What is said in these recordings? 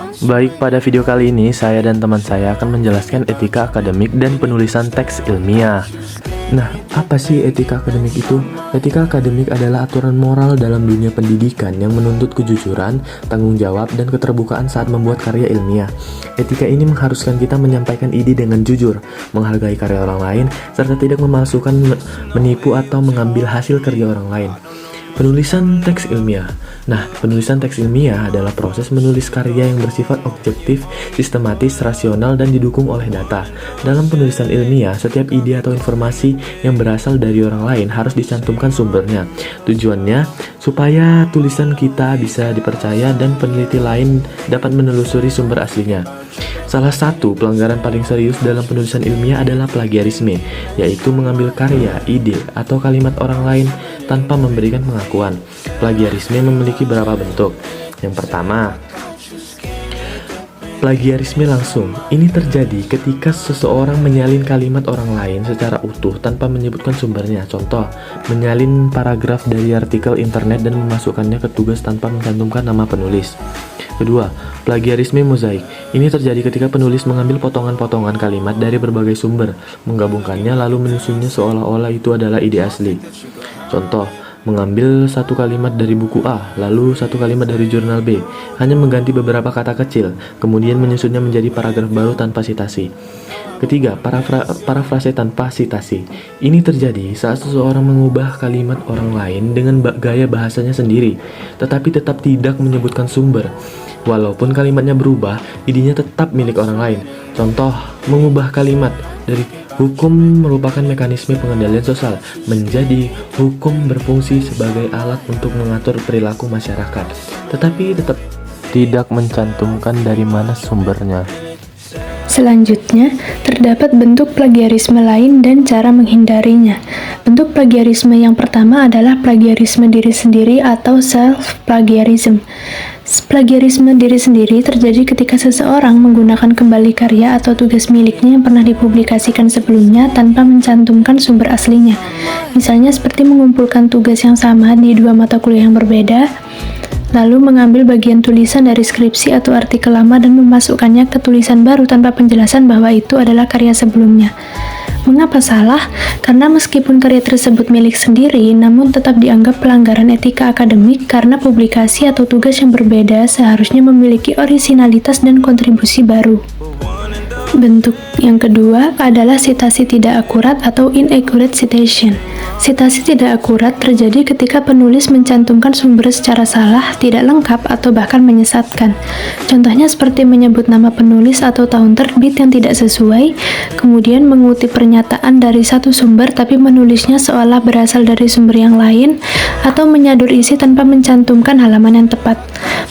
Baik, pada video kali ini saya dan teman saya akan menjelaskan etika akademik dan penulisan teks ilmiah. Nah, apa sih etika akademik itu? Etika akademik adalah aturan moral dalam dunia pendidikan yang menuntut kejujuran, tanggung jawab, dan keterbukaan saat membuat karya ilmiah. Etika ini mengharuskan kita menyampaikan ide dengan jujur, menghargai karya orang lain, serta tidak memalsukan, menipu, atau mengambil hasil kerja orang lain. Penulisan teks ilmiah. Nah, penulisan teks ilmiah adalah proses menulis karya yang bersifat objektif, sistematis, rasional, dan didukung oleh data. Dalam penulisan ilmiah, setiap ide atau informasi yang berasal dari orang lain harus dicantumkan sumbernya. Tujuannya, supaya tulisan kita bisa dipercaya dan peneliti lain dapat menelusuri sumber aslinya. Salah satu pelanggaran paling serius dalam penulisan ilmiah adalah plagiarisme, yaitu mengambil karya, ide, atau kalimat orang lain tanpa memberikan pengakuan. Plagiarisme memiliki beberapa bentuk. Yang pertama, plagiarisme langsung. Ini terjadi ketika seseorang menyalin kalimat orang lain secara utuh tanpa menyebutkan sumbernya. Contoh, menyalin paragraf dari artikel internet dan memasukkannya ke tugas tanpa mencantumkan nama penulis. Kedua, plagiarisme mozaik. Ini terjadi ketika penulis mengambil potongan-potongan kalimat dari berbagai sumber, menggabungkannya lalu menyusunnya seolah-olah itu adalah ide asli. Contoh, mengambil satu kalimat dari buku A, lalu satu kalimat dari jurnal B, hanya mengganti beberapa kata kecil, kemudian menyusunnya menjadi paragraf baru tanpa citasi. Ketiga, parafrase tanpa citasi. Ini terjadi saat seseorang mengubah kalimat orang lain dengan gaya bahasanya sendiri, tetapi tetap tidak menyebutkan sumber. Walaupun kalimatnya berubah, idenya tetap milik orang lain. Contoh, mengubah kalimat dari hukum merupakan mekanisme pengendalian sosial menjadi hukum berfungsi sebagai alat untuk mengatur perilaku masyarakat, tetapi tetap tidak mencantumkan dari mana sumbernya. Selanjutnya, terdapat bentuk plagiarisme lain dan cara menghindarinya. Bentuk plagiarisme yang pertama adalah plagiarisme diri sendiri atau self-plagiarism. Plagiarisme diri sendiri terjadi ketika seseorang menggunakan kembali karya atau tugas miliknya yang pernah dipublikasikan sebelumnya tanpa mencantumkan sumber aslinya. Misalnya seperti mengumpulkan tugas yang sama di dua mata kuliah yang berbeda, lalu mengambil bagian tulisan dari skripsi atau artikel lama dan memasukkannya ke tulisan baru tanpa penjelasan bahwa itu adalah karya sebelumnya. Mengapa salah? Karena meskipun karya tersebut milik sendiri, namun tetap dianggap pelanggaran etika akademik karena publikasi atau tugas yang berbeda seharusnya memiliki orisinalitas dan kontribusi baru. Bentuk yang kedua adalah citasi tidak akurat atau inaccurate citation. Citasi tidak akurat terjadi ketika penulis mencantumkan sumber secara salah, tidak lengkap, atau bahkan menyesatkan. Contohnya seperti menyebut nama penulis atau tahun terbit yang tidak sesuai, kemudian mengutip pernyataan dari satu sumber tapi menulisnya seolah berasal dari sumber yang lain, atau menyadur isi tanpa mencantumkan halaman yang tepat.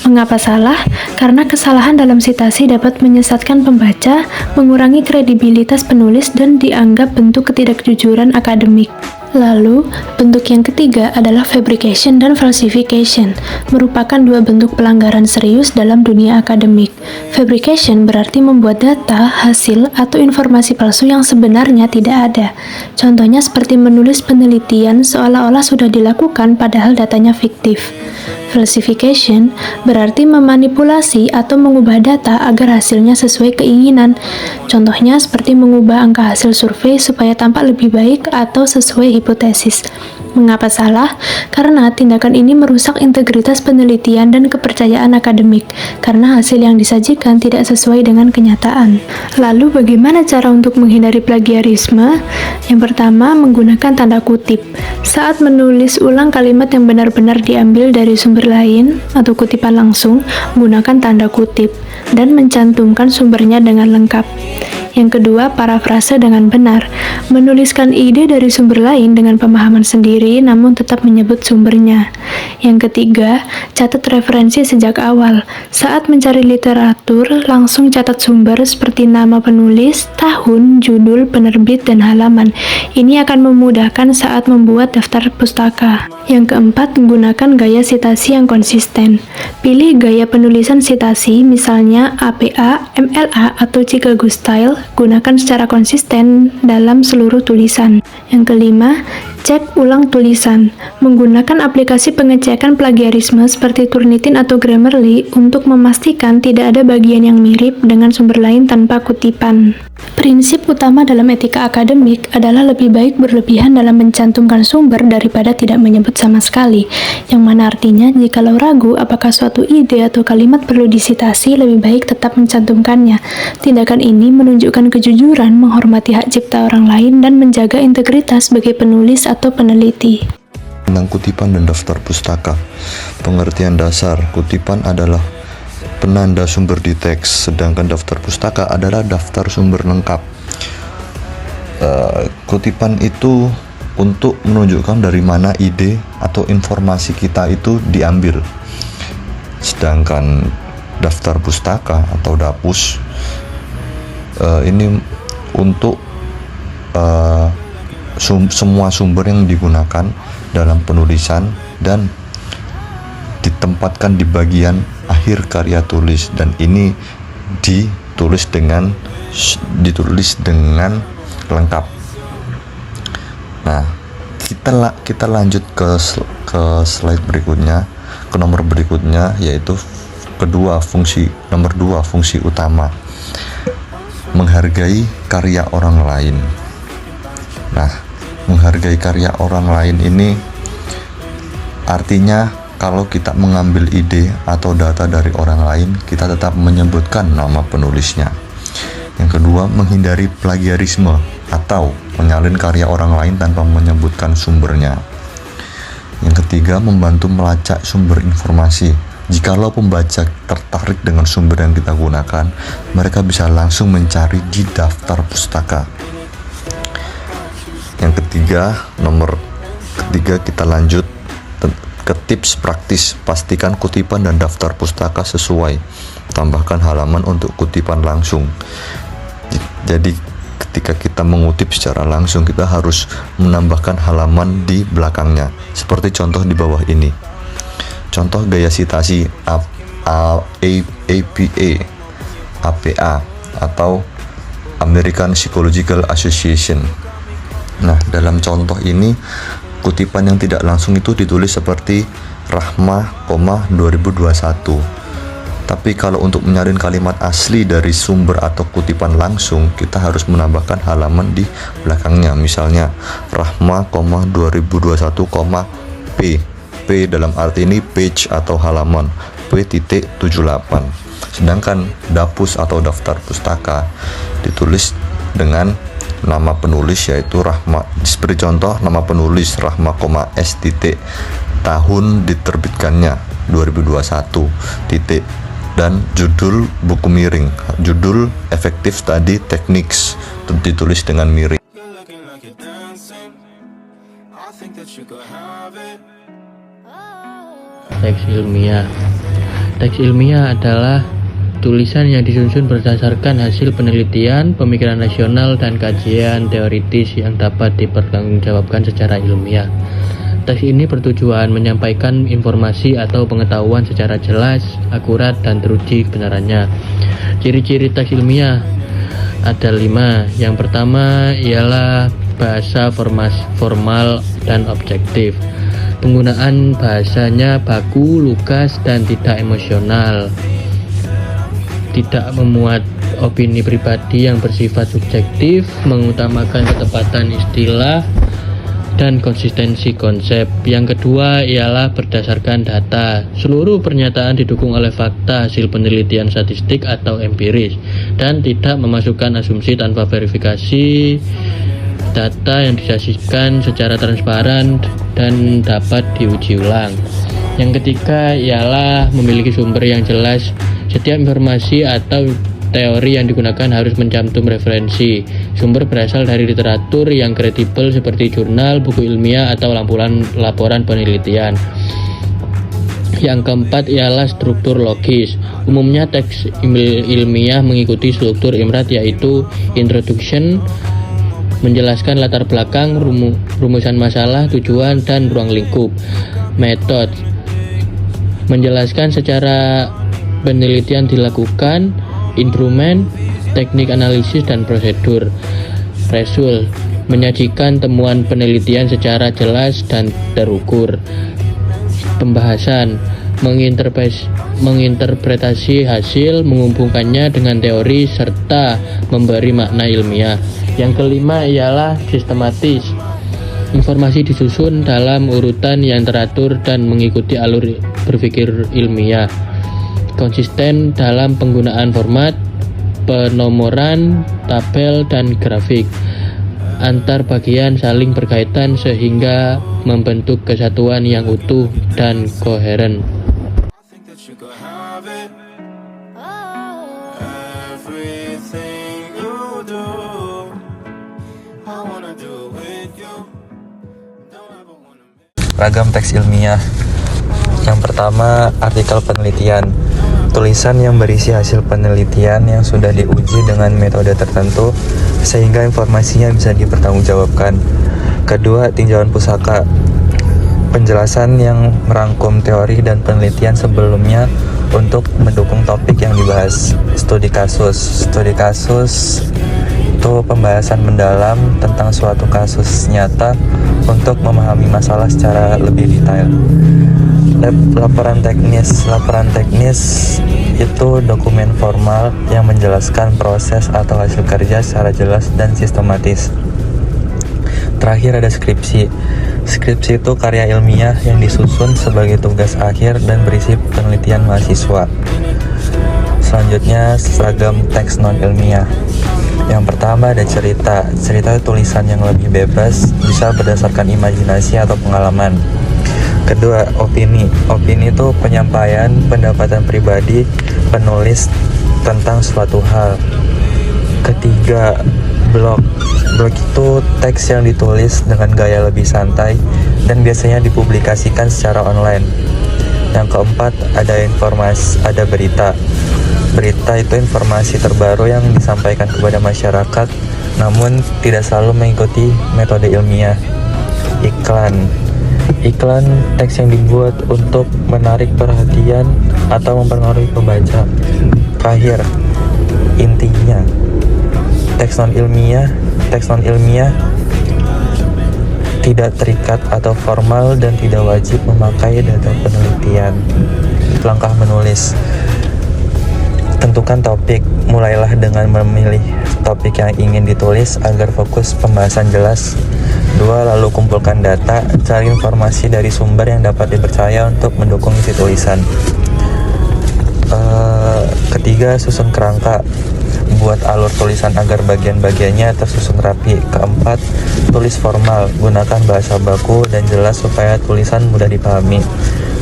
Mengapa salah? Karena kesalahan dalam citasi dapat menyesatkan pembaca, mengurangi kredibilitas penulis, dan dianggap bentuk ketidakjujuran akademik. Lalu, bentuk yang ketiga adalah fabrication dan falsification, merupakan dua bentuk pelanggaran serius dalam dunia akademik. Fabrication berarti membuat data, hasil, atau informasi palsu yang sebenarnya tidak ada. Contohnya seperti menulis penelitian seolah-olah sudah dilakukan padahal datanya fiktif. Falsification berarti memanipulasi atau mengubah data agar hasilnya sesuai keinginan. Contohnya seperti mengubah angka hasil survei supaya tampak lebih baik atau sesuai hipotesis. Mengapa salah? Karena tindakan ini merusak integritas penelitian dan kepercayaan akademik, karena hasil yang disajikan tidak sesuai dengan kenyataan. Lalu bagaimana cara untuk menghindari plagiarisme? Yang pertama, menggunakan tanda kutip. Saat menulis ulang kalimat yang benar-benar diambil dari sumber lain atau kutipan langsung, menggunakan tanda kutip dan mencantumkan sumbernya dengan lengkap. Yang kedua, parafrase dengan benar. Menuliskan ide dari sumber lain dengan pemahaman sendiri namun tetap menyebut sumbernya. Yang ketiga, catat referensi sejak awal. Saat mencari literatur, langsung catat sumber seperti nama penulis, tahun, judul, penerbit, dan halaman. Ini akan memudahkan saat membuat daftar pustaka. Yang keempat, menggunakan gaya sitasi yang konsisten. Pilih gaya penulisan sitasi, misalnya APA, MLA, atau Chicago Style. Gunakan secara konsisten dalam seluruh tulisan. Yang kelima, Cek ulang tulisan. Menggunakan aplikasi pengecekan plagiarisme seperti Turnitin atau Grammarly untuk memastikan tidak ada bagian yang mirip dengan sumber lain tanpa kutipan. Prinsip utama dalam etika akademik adalah lebih baik berlebihan dalam mencantumkan sumber daripada tidak menyebut sama sekali, yang mana artinya jikalau ragu apakah suatu ide atau kalimat perlu disitasi, lebih baik tetap mencantumkannya. Tindakan ini menunjukkan kejujuran, menghormati hak cipta orang lain, dan menjaga integritas sebagai penulis atau peneliti. Tentang kutipan dan daftar pustaka. Pengertian dasar, kutipan adalah penanda sumber di teks, sedangkan daftar pustaka adalah daftar sumber lengkap. Kutipan itu untuk menunjukkan dari mana ide atau informasi kita itu diambil, sedangkan daftar pustaka atau dapus ini untuk semua sumber yang digunakan dalam penulisan dan ditempatkan di bagian akhir karya tulis, dan ini ditulis dengan lengkap. Nah, kita lanjut ke slide berikutnya, ke nomor berikutnya, yaitu nomor 2 fungsi utama, menghargai karya orang lain. Nah, menghargai karya orang lain ini artinya kalau kita mengambil ide atau data dari orang lain, kita tetap menyebutkan nama penulisnya. Yang kedua, menghindari plagiarisme atau menyalin karya orang lain tanpa menyebutkan sumbernya. Yang ketiga, membantu melacak sumber informasi. Jikalau pembaca tertarik dengan sumber yang kita gunakan, mereka bisa langsung mencari di daftar pustaka. Yang ketiga, kita lanjut ke tips praktis. Pastikan kutipan dan daftar pustaka sesuai. Tambahkan halaman untuk kutipan langsung. Jadi ketika kita mengutip secara langsung, kita harus menambahkan halaman di belakangnya, seperti contoh di bawah ini. Contoh gaya sitasi APA atau American Psychological Association. Nah, dalam contoh ini kutipan yang tidak langsung itu ditulis seperti Rahma, 2021. Tapi kalau untuk menyalin kalimat asli dari sumber atau kutipan langsung, kita harus menambahkan halaman di belakangnya. Misalnya Rahma, 2021, P. P dalam arti ini page atau halaman, P.78. Sedangkan dapus atau daftar pustaka ditulis dengan nama penulis, yaitu Rahma. Seperti contoh, nama penulis Rahma, S. tahun diterbitkannya 2021 dan judul buku miring, judul Effective Study Techniques ditulis dengan miring. Teks ilmiah. Teks ilmiah adalah tulisan yang disusun berdasarkan hasil penelitian, pemikiran rasional, dan kajian teoritis yang dapat dipertanggungjawabkan secara ilmiah. Teks ini bertujuan menyampaikan informasi atau pengetahuan secara jelas, akurat, dan teruji kebenarannya. Ciri-ciri teks ilmiah ada 5. Yang pertama ialah bahasa formal dan objektif. Penggunaan bahasanya baku, lugas, dan tidak emosional. Tidak memuat opini pribadi yang bersifat subjektif, mengutamakan ketepatan istilah dan konsistensi konsep. Yang kedua ialah berdasarkan data. Seluruh pernyataan didukung oleh fakta, hasil penelitian statistik atau empiris, dan tidak memasukkan asumsi tanpa verifikasi. Data yang disajikan secara transparan dan dapat diuji ulang. Yang ketiga ialah memiliki sumber yang jelas. Setiap informasi atau teori yang digunakan harus mencantum referensi. Sumber berasal dari literatur yang kredibel seperti jurnal, buku ilmiah, atau laporan penelitian. Yang keempat ialah struktur logis. Umumnya teks ilmiah mengikuti struktur IMRAT, yaitu introduction, menjelaskan latar belakang, rumusan masalah, tujuan, dan ruang lingkup. Metode, menjelaskan secara penelitian dilakukan, instrumen, teknik analisis, dan prosedur. Result, menyajikan temuan penelitian secara jelas dan terukur. Pembahasan, menginterpretasi hasil, menghubungkannya dengan teori, serta memberi makna ilmiah. Yang kelima ialah sistematis. Informasi disusun dalam urutan yang teratur dan mengikuti alur berpikir ilmiah. Konsisten dalam penggunaan format, penomoran, tabel, dan grafik. Antar bagian saling berkaitan sehingga membentuk kesatuan yang utuh dan koheren. Ragam teks ilmiah. Yang pertama, artikel penelitian. Tulisan yang berisi hasil penelitian yang sudah diuji dengan metode tertentu sehingga informasinya bisa dipertanggungjawabkan. Kedua, tinjauan pusaka. Penjelasan yang merangkum teori dan penelitian sebelumnya untuk mendukung topik yang dibahas. Studi kasus. Studi kasus itu pembahasan mendalam tentang suatu kasus nyata untuk memahami masalah secara lebih detail. Laporan teknis. Laporan teknis itu dokumen formal yang menjelaskan proses atau hasil kerja secara jelas dan sistematis. Terakhir ada skripsi. Skripsi itu karya ilmiah yang disusun sebagai tugas akhir dan berisi penelitian mahasiswa. Selanjutnya, seragam teks non-ilmiah. Yang pertama ada cerita. Cerita itu tulisan yang lebih bebas, bisa berdasarkan imajinasi atau pengalaman. Kedua, opini. Opini itu penyampaian pendapatan pribadi penulis tentang suatu hal. Ketiga, blog. Blog itu teks yang ditulis dengan gaya lebih santai dan biasanya dipublikasikan secara online. Yang keempat, ada informasi, ada berita. Berita itu informasi terbaru yang disampaikan kepada masyarakat, namun tidak selalu mengikuti metode ilmiah. Iklan. Iklan teks yang dibuat untuk menarik perhatian atau mempengaruhi pembaca. Terakhir, intinya, teks non ilmiah tidak terikat atau formal dan tidak wajib memakai data penelitian. Langkah menulis. Tentukan topik. Mulailah dengan memilih topik yang ingin ditulis agar fokus pembahasan jelas. 2. Lalu kumpulkan data, cari informasi dari sumber yang dapat dipercaya untuk mendukung isi tulisan. Ketiga, susun kerangka. Buat alur tulisan agar bagian-bagiannya tersusun rapi. Keempat, tulis formal. Gunakan bahasa baku dan jelas supaya tulisan mudah dipahami.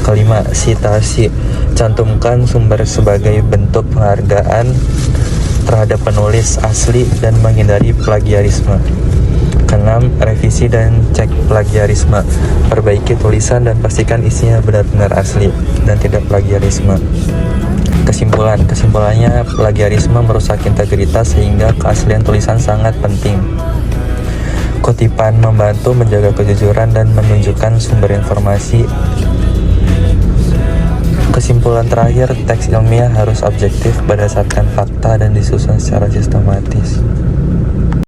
Kelima, sitasi. Cantumkan sumber sebagai bentuk penghargaan terhadap penulis asli dan menghindari plagiarisme. Keenam, revisi dan cek plagiarisme. Perbaiki tulisan dan pastikan isinya benar-benar asli dan tidak plagiarisme. Kesimpulannya, plagiarisme merusak integritas sehingga keaslian tulisan sangat penting. Kutipan membantu menjaga kejujuran dan menunjukkan sumber informasi. Kesimpulan terakhir, teks ilmiah harus objektif berdasarkan fakta dan disusun secara sistematis.